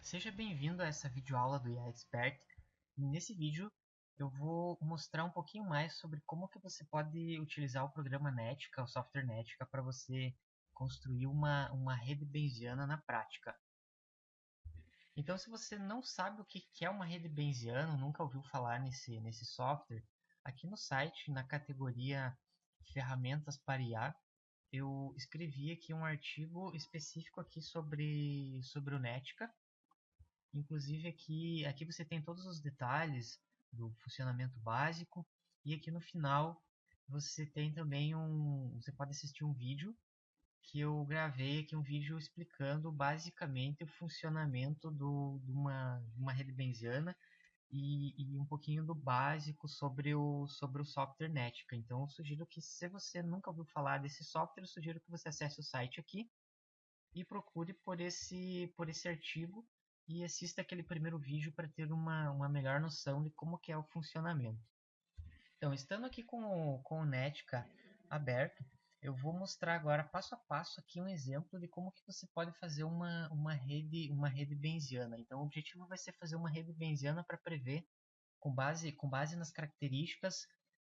Seja bem-vindo a essa videoaula do IA Expert. Nesse vídeo eu vou mostrar um pouquinho mais sobre como que você pode utilizar o programa Netica, o software Netica, para você construir uma rede Bayesiana na prática. Então, se você não sabe o que é uma rede Bayesiana, nunca ouviu falar nesse software, aqui no site, na categoria Ferramentas para IA, eu escrevi aqui um artigo específico aqui sobre o Netica. Inclusive aqui você tem todos os detalhes do funcionamento básico e aqui no final você tem também você pode assistir um vídeo que eu gravei aqui, um vídeo explicando basicamente o funcionamento de uma rede Bayesiana e um pouquinho do básico sobre o software Netica. Então eu sugiro que, se você nunca ouviu falar desse software, eu sugiro que você acesse o site aqui e procure por esse artigo e assista aquele primeiro vídeo para ter uma melhor noção de como que é o funcionamento. Então, estando aqui com o Netica aberto, eu vou mostrar agora passo a passo aqui um exemplo de como que você pode fazer uma rede Bayesiana. Então, o objetivo vai ser fazer uma rede Bayesiana para prever, com base nas características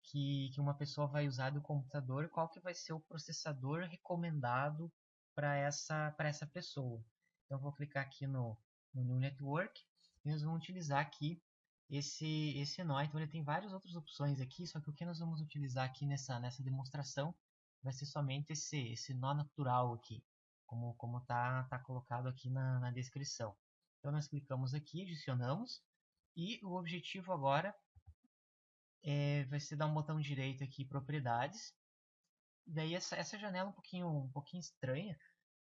que uma pessoa vai usar do computador, qual que vai ser o processador recomendado para essa pessoa. Então, eu vou clicar aqui no New Network e nós vamos utilizar aqui esse nó. Então, ele tem várias outras opções aqui, só que o que nós vamos utilizar aqui nessa demonstração vai ser somente esse nó natural aqui, como tá colocado aqui na descrição. Então, nós clicamos aqui, adicionamos, e o objetivo agora vai ser dar um botão direito aqui, propriedades. Daí essa janela é um pouquinho estranha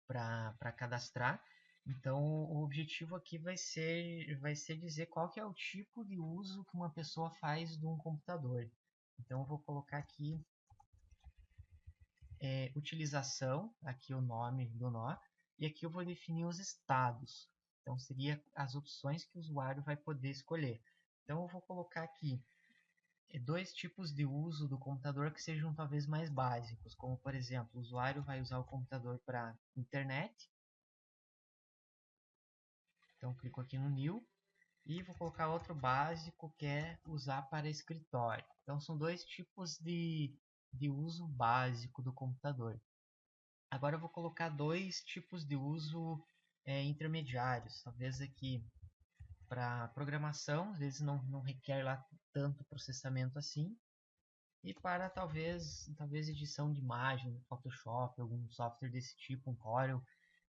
para cadastrar. Então o objetivo aqui vai ser dizer qual que é o tipo de uso que uma pessoa faz de um computador. Então eu vou colocar aqui utilização, aqui o nome do nó, e aqui eu vou definir os estados. Então seria as opções que o usuário vai poder escolher. Então eu vou colocar aqui dois tipos de uso do computador que sejam talvez mais básicos, como por exemplo, o usuário vai usar o computador para internet. Então clico aqui no New e vou colocar outro básico que é usar para escritório. Então são dois tipos de uso básico do computador. Agora eu vou colocar dois tipos de uso intermediários, talvez aqui para programação, às vezes não requer lá tanto processamento assim, e para talvez edição de imagem, Photoshop, algum software desse tipo, um Corel,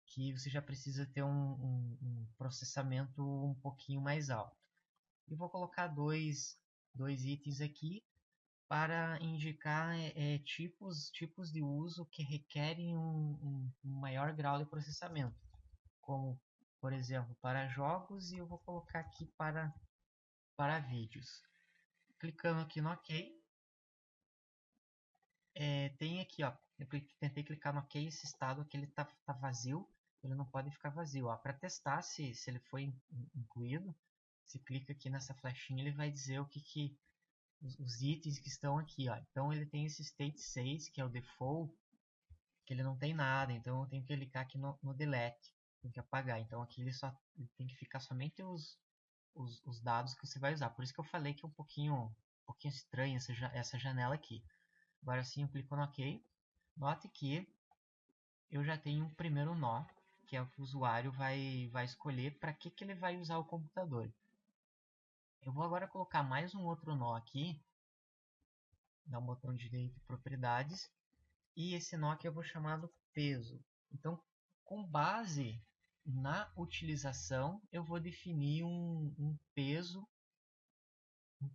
que você já precisa ter um processamento um pouquinho mais alto. E vou colocar dois itens aqui para indicar tipos de uso que requerem um maior grau de processamento, como, por exemplo, para jogos, e eu vou colocar aqui para vídeos. Clicando aqui no OK, tem aqui, ó, eu tentei clicar no OK, esse estado aqui ele tá vazio, ele não pode ficar vazio. Para testar se ele foi incluído, se clica aqui nessa flechinha, ele vai dizer o que os itens que estão aqui, ó. Então ele tem esse state 6, que é o default, que ele não tem nada, então eu tenho que clicar aqui no delete, tem que apagar. Então aqui ele tem que ficar somente os dados que você vai usar. Por isso que eu falei que é um pouquinho estranha essa janela aqui. Agora sim eu clico no OK. Note que eu já tenho um primeiro nó, que é o que o usuário vai escolher para que ele vai usar o computador. Eu vou agora colocar mais um outro nó aqui, dar um botão direito em propriedades, e esse nó aqui eu vou chamar do peso. Então, com base na utilização, eu vou definir um peso,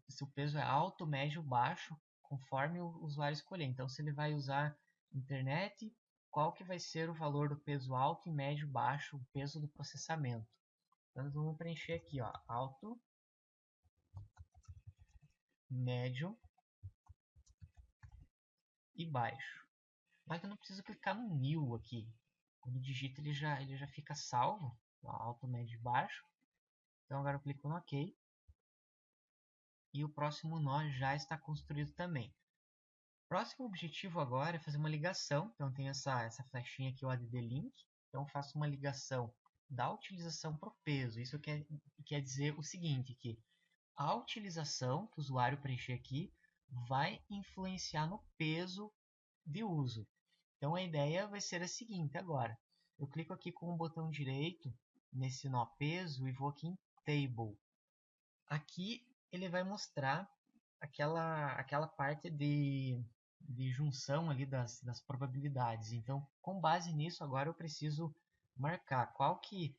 se o peso é alto, médio, baixo, conforme o usuário escolher. Então, se ele vai usar internet, qual que vai ser o valor do peso alto, médio, baixo, o peso do processamento. Então, nós vamos preencher aqui, ó, alto, médio e baixo. Mas eu não preciso clicar no New aqui. Quando digita ele já fica salvo, alto, médio e baixo. Então agora eu clico no OK. E o próximo nó já está construído também. Próximo objetivo agora é fazer uma ligação. Então tem essa flechinha aqui, o add link. Então eu faço uma ligação da utilização para o peso. Isso quer dizer o seguinte, que a utilização que o usuário preencher aqui vai influenciar no peso de uso. Então a ideia vai ser a seguinte agora. Eu clico aqui com o botão direito nesse nó peso e vou aqui em Table. Aqui ele vai mostrar aquela parte de junção ali das probabilidades. Então, com base nisso, agora eu preciso marcar qual que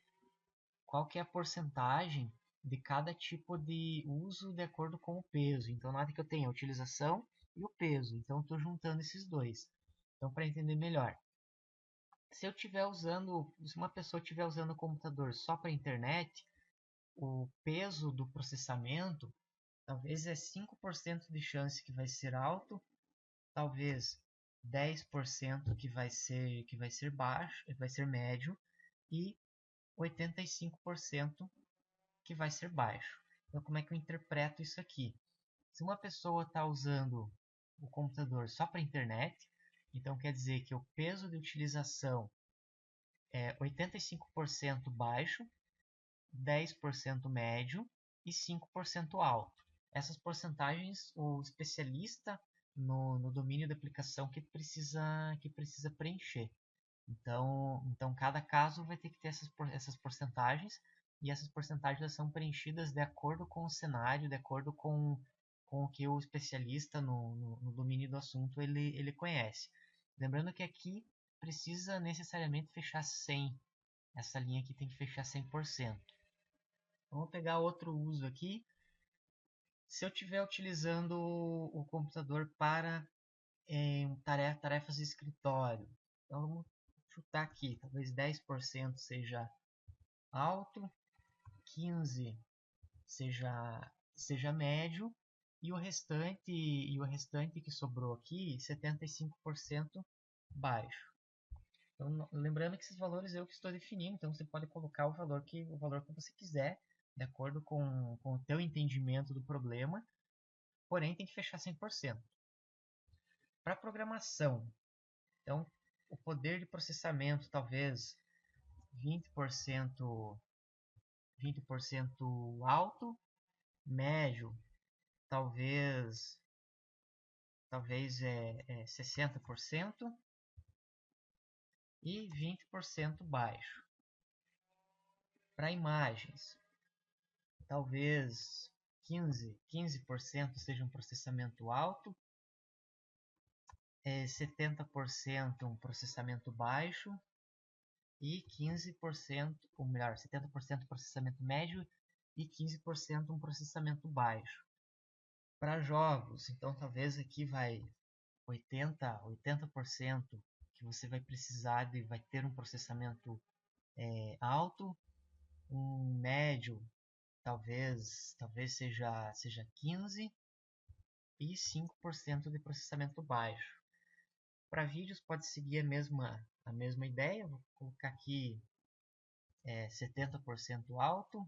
é a porcentagem de cada tipo de uso de acordo com o peso. Então, nota que eu tenho a utilização e o peso. Então, estou juntando esses dois. Então, para entender melhor, se uma pessoa estiver usando o computador só para internet, o peso do processamento talvez é 5% de chance que vai ser alto, talvez 10% que vai ser baixo, vai ser médio e 85% que vai ser baixo. Então, como é que eu interpreto isso aqui? Se uma pessoa está usando o computador só para internet, então quer dizer que o peso de utilização é 85% baixo, 10% médio e 5% alto. Essas porcentagens, o especialista no domínio da aplicação que precisa preencher. Então, cada caso vai ter que ter essas porcentagens, e essas porcentagens são preenchidas de acordo com o cenário, de acordo com o que o especialista no domínio do assunto ele conhece. Lembrando que aqui precisa necessariamente fechar 100. Essa linha aqui tem que fechar 100%. Vamos pegar outro uso aqui. Se eu estiver utilizando o computador para tarefas de escritório, então vamos chutar aqui, talvez 10% seja alto, 15% seja médio, e o restante que sobrou aqui, 75% baixo. Então, lembrando que esses valores eu que estou definindo, então você pode colocar o valor que você quiser, de acordo com o teu entendimento do problema, porém tem que fechar 100%. Para programação, então o poder de processamento talvez 20%, 20% alto, médio talvez 60% e 20% baixo. Para imagens, talvez 15% seja um processamento alto, 70% um processamento baixo e 15%, ou melhor, 70% processamento médio e 15% um processamento baixo. Para jogos, então talvez aqui vai 80% que você vai precisar vai ter um processamento alto, um médio talvez seja 15% e 5% de processamento baixo. Para vídeos pode seguir a mesma ideia, vou colocar aqui 70% alto,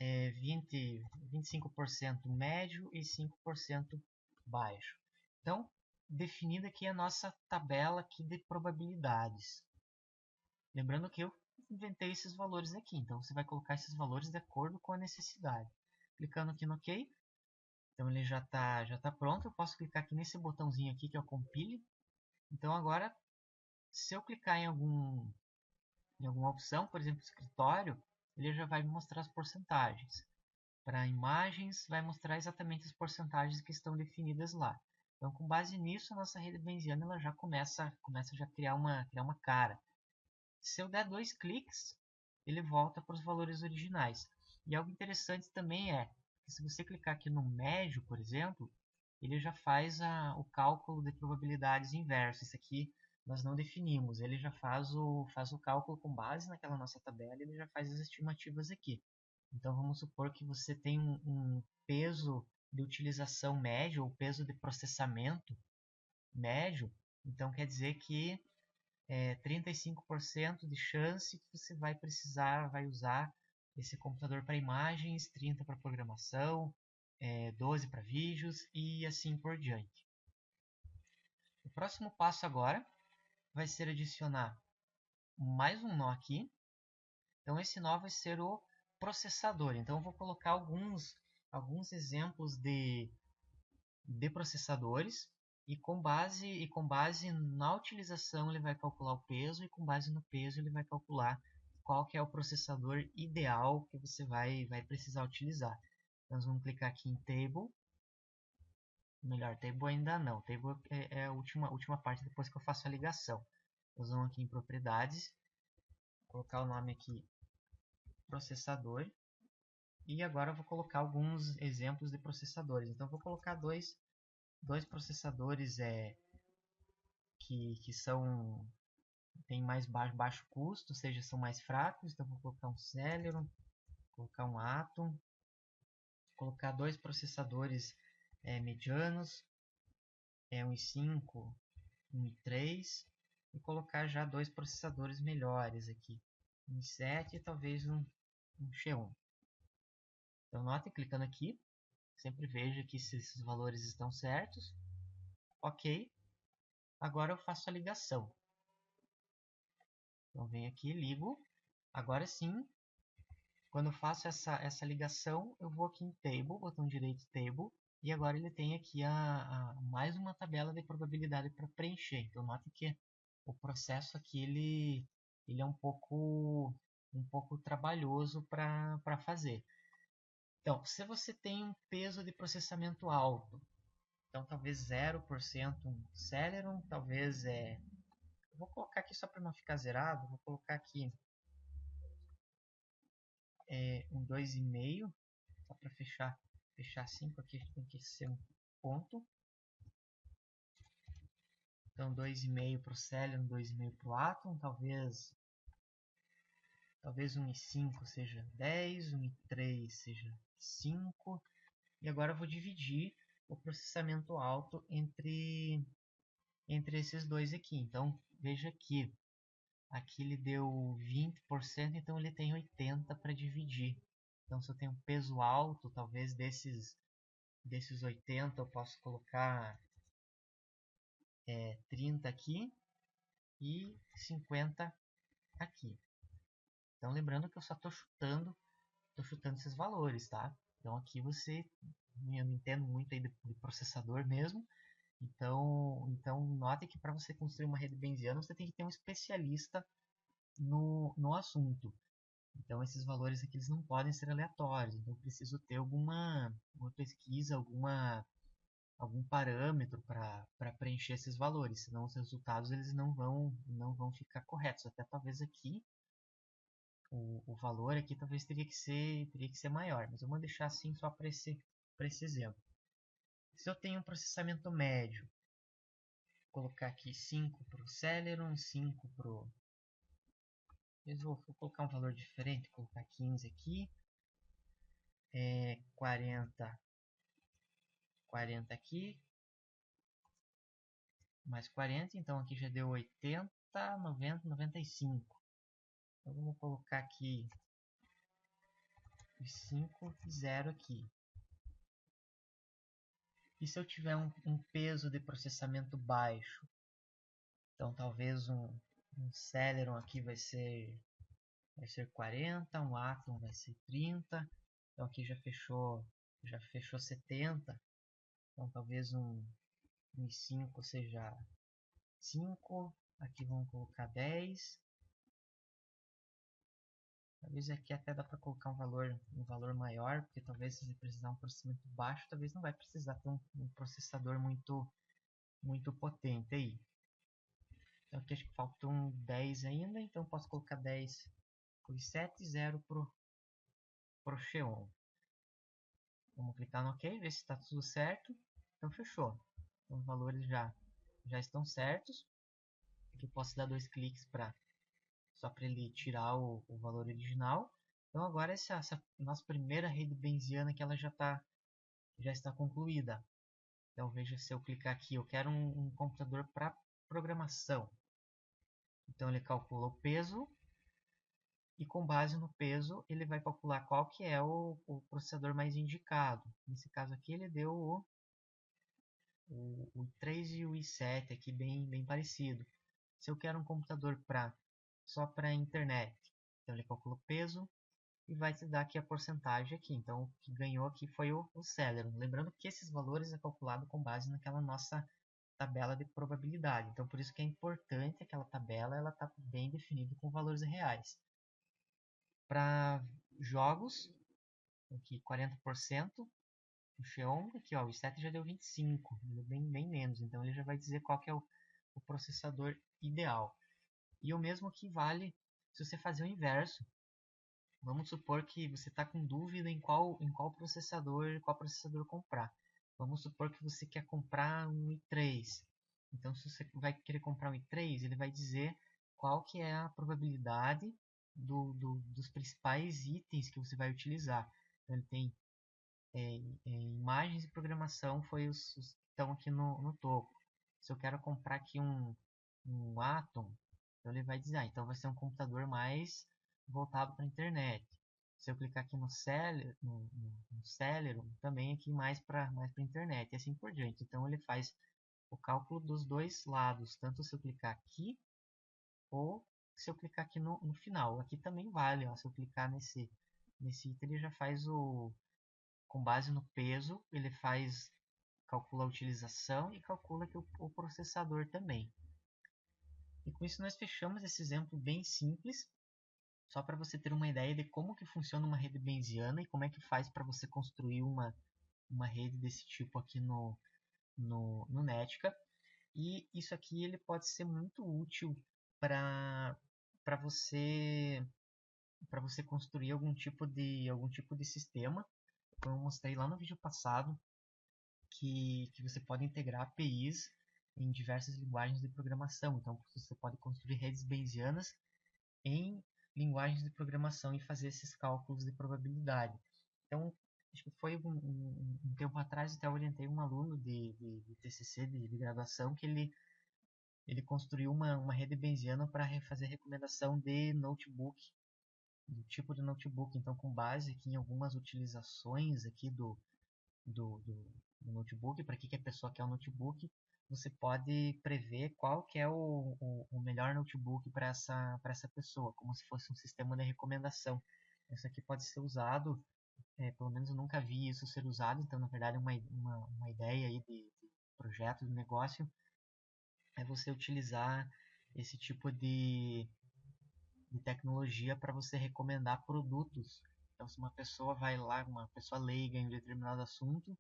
25% médio e 5% baixo. Então, definida aqui a nossa tabela aqui de probabilidades. Lembrando que eu inventei esses valores aqui, então você vai colocar esses valores de acordo com a necessidade. Clicando aqui no OK, então ele já tá pronto. Eu posso clicar aqui nesse botãozinho aqui que é o Compile. Então agora, se eu clicar em alguma opção, por exemplo, escritório, ele já vai me mostrar as porcentagens. Para imagens, vai mostrar exatamente as porcentagens que estão definidas lá. Então, com base nisso, a nossa rede bayesiana ela já começa já a criar uma cara. Se eu der 2 cliques, ele volta para os valores originais. E algo interessante também é que se você clicar aqui no médio, por exemplo, ele já faz o cálculo de probabilidades inverso. Isso aqui nós não definimos. Ele já faz o cálculo com base naquela nossa tabela, ele já faz as estimativas aqui. Então vamos supor que você tem um peso de utilização médio ou peso de processamento médio. Então quer dizer que 35% de chance que você vai usar esse computador para imagens, 30% para programação, 12% para vídeos e assim por diante. O próximo passo agora vai ser adicionar mais um nó aqui. Então esse nó vai ser o processador. Então eu vou colocar alguns exemplos de processadores e com base na utilização ele vai calcular o peso e com base no peso ele vai calcular qual que é o processador ideal que você vai precisar utilizar. Então, nós vamos clicar aqui em Table. Melhor, Table ainda não. Table é a última parte depois que eu faço a ligação. Nós vamos aqui em Propriedades, colocar o nome aqui Processador. E agora eu vou colocar alguns exemplos de processadores. Então, eu vou colocar dois processadores que têm mais baixo custo, ou seja, são mais fracos. Então, eu vou colocar um Celeron, colocar um Atom, colocar dois processadores medianos, um i5, um i3, e colocar já dois processadores melhores aqui, um i7 e talvez um Xeon. Então, note, clicando aqui, sempre veja aqui se esses valores estão certos. Ok. Agora eu faço a ligação. Então, venho aqui, ligo. Agora sim, quando eu faço essa ligação, eu vou aqui em Table, botão direito Table, e agora ele tem aqui mais uma tabela de probabilidade para preencher. Então, note que o processo aqui ele é um pouco trabalhoso para fazer. Então, se você tem um peso de processamento alto, então talvez 0% um Celeron, talvez vou colocar aqui só para não ficar zerado, vou colocar aqui um 2,5, só para fechar 5 aqui tem que ser um ponto. Então 2,5 para o Celeron, 2,5 para o Atom, talvez um i5 seja 10, um i3 seja 5. E agora eu vou dividir o processamento alto entre esses dois aqui. Então veja que aqui ele deu 20%, então ele tem 80 para dividir. Então, se eu tenho um peso alto, talvez desses 80 eu posso colocar 30 aqui e 50 aqui. Então, lembrando que eu só estou chutando esses valores, tá? Então, aqui eu não entendo muito aí de processador mesmo. Então note que para você construir uma rede Bayesiana, você tem que ter um especialista no assunto. Então, esses valores aqui eles não podem ser aleatórios. Então, eu preciso ter uma pesquisa, algum parâmetro para preencher esses valores. Senão, os resultados eles não vão ficar corretos. Até talvez aqui, o valor aqui talvez teria que ser maior. Mas eu vou deixar assim só para esse exemplo. Se eu tenho um processamento médio, vou colocar aqui 5 para o Celeron, 5 para o... Vou colocar um valor diferente, vou colocar 15 aqui. 40 aqui, mais 40, então aqui já deu 80, 90, 95. Então vamos colocar aqui 5 e 0 aqui. E se eu tiver um peso de processamento baixo, então talvez um Celeron aqui vai ser 40, um Atom vai ser 30, então aqui já fechou 70, então talvez um i5 seja 5, aqui vamos colocar 10. Talvez aqui até dá para colocar um valor maior, porque talvez se você precisar de um processamento baixo, talvez não vai precisar ter um processador muito potente aí. Então aqui acho que faltam 10 ainda, então posso colocar 10 para o i7 e 0 para o Xeon. Vamos clicar no OK, ver se está tudo certo. Então fechou. Então, os valores já estão certos. Aqui eu posso dar 2 cliques só para ele tirar o valor original. Então agora essa nossa primeira rede Bayesiana que ela já está concluída. Então veja, se eu clicar aqui, eu quero um computador para programação. Então ele calcula o peso e com base no peso ele vai calcular qual que é o processador mais indicado. Nesse caso aqui ele deu o i3 e o i7 aqui bem parecido. Se eu quero um computador para só para a internet. Então ele calcula o peso e vai te dar aqui a porcentagem aqui. Então o que ganhou aqui foi o Celeron. Lembrando que esses valores é calculado com base naquela nossa tabela de probabilidade. Então por isso que é importante aquela tabela, ela tá bem definida com valores reais. Para jogos, aqui 40%, o Xeon, aqui ó, o i7 já deu 25, bem menos, então ele já vai dizer qual que é o processador ideal. E o mesmo que vale se você fazer o inverso. Vamos supor que você está com dúvida em qual processador comprar. Vamos supor que você quer comprar um i3. Então, se você vai querer comprar um i3, ele vai dizer qual que é a probabilidade dos principais itens que você vai utilizar. Então, ele tem imagens e programação, foi os que estão aqui no topo. Se eu quero comprar aqui um Atom, então ele vai dizer, então vai ser um computador mais voltado para a internet. Se eu clicar aqui no Celeron, também aqui mais para a internet, e assim por diante. Então ele faz o cálculo dos dois lados, tanto se eu clicar aqui, ou se eu clicar aqui no final. Aqui também vale, ó, se eu clicar nesse item, ele já faz com base no peso, ele calcula a utilização e calcula aqui o processador também. E com isso nós fechamos esse exemplo bem simples, só para você ter uma ideia de como que funciona uma rede Bayesiana e como é que faz para você construir uma rede desse tipo aqui no Netica. E isso aqui ele pode ser muito útil para você construir algum tipo de sistema. Como eu mostrei lá no vídeo passado, que você pode integrar APIs em diversas linguagens de programação. Então, você pode construir redes Bayesianas em linguagens de programação e fazer esses cálculos de probabilidade. Então, acho que foi um tempo atrás, até orientei um aluno de TCC, de graduação, que ele construiu uma rede Bayesiana para fazer recomendação de notebook, do tipo de notebook. Então, com base aqui em algumas utilizações aqui do notebook, para que a pessoa quer um notebook, você pode prever qual que é o melhor notebook para essa pessoa, como se fosse um sistema de recomendação. Isso aqui pode ser usado, pelo menos eu nunca vi isso ser usado, então na verdade uma ideia aí de projeto, de negócio, é você utilizar esse tipo de tecnologia para você recomendar produtos. Então se uma pessoa vai lá, uma pessoa leiga em um determinado assunto,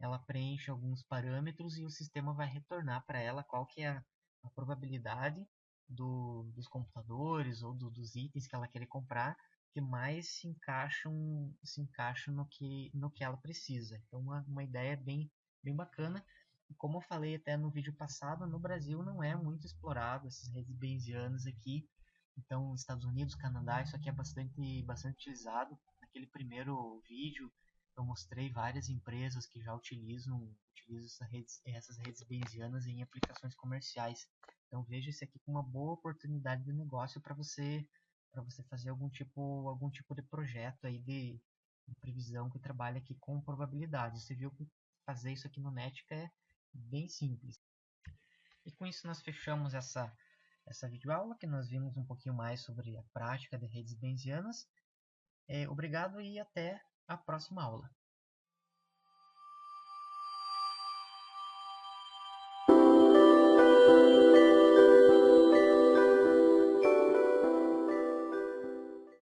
ela preenche alguns parâmetros e o sistema vai retornar para ela qual que é a probabilidade dos computadores ou dos itens que ela quer comprar que mais se encaixam no que ela precisa. Então, uma ideia bem bacana. E como eu falei até no vídeo passado, no Brasil não é muito explorado essas redes bayesianas aqui. Então, nos Estados Unidos, Canadá, isso aqui é bastante utilizado. Naquele primeiro vídeo, eu mostrei várias empresas que já utilizam essas redes bayesianas em aplicações comerciais. Então veja isso aqui como uma boa oportunidade de negócio para você fazer algum tipo de projeto aí de previsão que trabalha aqui com probabilidades. Você viu que fazer isso aqui no Netica é bem simples. E com isso nós fechamos essa videoaula, que nós vimos um pouquinho mais sobre a prática de redes bayesianas. Obrigado e até a próxima aula.